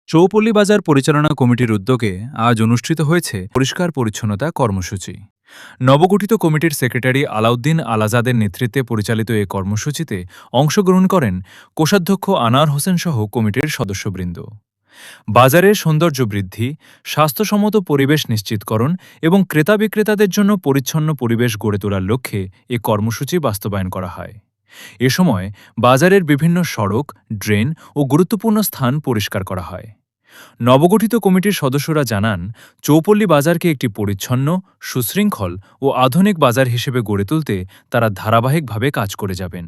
চৌপল্লী বাজার পরিচালনা কমিটির উদ্যোগে আজ অনুষ্ঠিত হয়েছে পরিষ্কার পরিচ্ছন্নতা কর্মসূচি। নবগঠিত কমিটির সেক্রেটারি আলাউদ্দিন আলাজাদের নেতৃত্বে পরিচালিত এ কর্মসূচিতে অংশগ্রহণ করেন কোষাধ্যক্ষ আনোয়ার হোসেন সহ কমিটির সদস্যবৃন্দ। বাজারের সৌন্দর্য বৃদ্ধি, স্বাস্থ্যসম্মত পরিবেশ নিশ্চিতকরণ এবং ক্রেতা বিক্রেতাদের জন্য পরিচ্ছন্ন পরিবেশ গড়ে তোলার লক্ষ্যে এ কর্মসূচি বাস্তবায়ন করা হয়। এ সময় বাজারের বিভিন্ন সড়ক, ড্রেন ও গুরুত্বপূর্ণ স্থান পরিষ্কার করা হয়। নবগঠিত কমিটির সদস্যরা জানান, চৌপল্লী বাজারকে একটি পরিচ্ছন্ন, সুশৃঙ্খল ও আধুনিক বাজার হিসেবে গড়ে তুলতে তারা ধারাবাহিকভাবে কাজ করে যাবেন।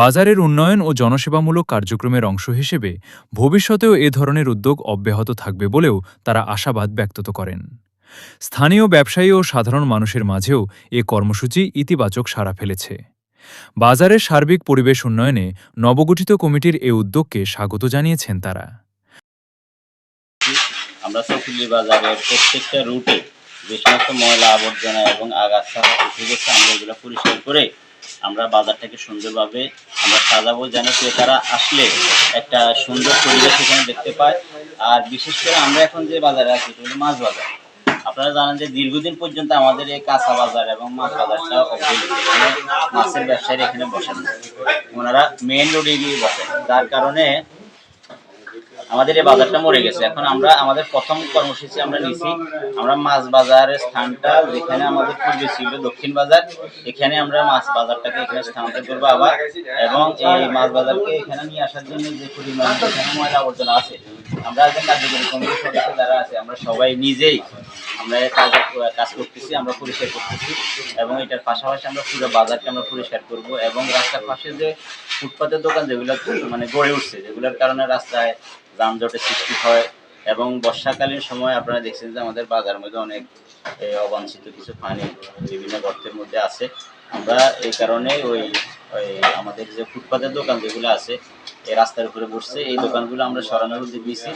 বাজারের উন্নয়ন ও জনসেবামূলক কার্যক্রমের অংশ হিসেবে ভবিষ্যতেও এ ধরনের উদ্যোগ অব্যাহত থাকবে বলেও তারা আশাবাদ ব্যক্ত করেন। স্থানীয় ব্যবসায়ী ও সাধারণ মানুষের মাঝেও এ কর্মসূচি ইতিবাচক সাড়া ফেলেছে। বাজারের সার্বিক পরিবেশ উন্নয়নে নবগঠিত কমিটির এ উদ্যোগকে স্বাগত জানিয়েছেন তারা। আমরা চৌপল্লী বাজারের প্রত্যেকটা রুটে যে সমস্ত ময়লা আবর্জনা এবং আগাছা উঠে গেছে আমরা এগুলো পরিষ্কার করে আমরা বাজারটাকে সুন্দরভাবে আমরা সাজাবো, যেন ক্রেতারা আসলে একটা সুন্দর পরিবেশ এখানে দেখতে পায়। আর বিশেষ করে আমরা এখন যে বাজারে আছি এটা হলো মাছ বাজার। আপনারা জানেন যে দীর্ঘদিন পর্যন্ত আমাদের এই কাঁচা বাজার এবং মাছ বাজারটা অবহেলিত। এখানে মাছের ব্যবসায়ীরা এখানে বসেন না, ওনারা মেইন রোডে গিয়ে বসেন, যার কারণে আমাদের এই বাজারটা মরে গেছে। এখন আমরা আমাদের প্রথম কর্মসূচি আমরা নিছি, আমরা মাছ বাজারের স্থানটা যেখানে আমাদের পূর্বে ছিল দক্ষিণ বাজার, এখানে আমরা মাছ বাজারটাকে এখানে স্থানান্তর করবো আবার, এবং এই মাছ বাজারকে এখানে নিয়ে আসার জন্য যে পরিমাণ এখানে ময়লা আবর্জনা আছে, আমরা যে কার্যকরী কমিটির সদস্য যারা আছে আমরা সবাই নিজেই আমরা কাজ করতেছি, আমরা পরিষ্কার করতেছি, এবং এটার পাশাপাশি আমরা পুরো বাজারকে আমরা পরিষ্কার করব। এবং রাস্তার পাশে যে ফুটপাতের দোকান যেগুলো মানে গড়ে উঠছে, যেগুলোর কারণে রাস্তায় যানজটের সৃষ্টি হয়, এবং বর্ষাকালীন সময় আপনারা দেখছেন যে আমাদের বাজারের মধ্যে অনেক অবাঞ্ছিত কিছু পানি বিভিন্ন গর্তের মধ্যে আছে। আমরা এই কারণে ওই আমাদের যে ফুটপাতের দোকান যেগুলো আছে এই রাস্তার উপরে বসছে, এই দোকানগুলো আমরা সরানোর উদ্যোগ নিয়েছি।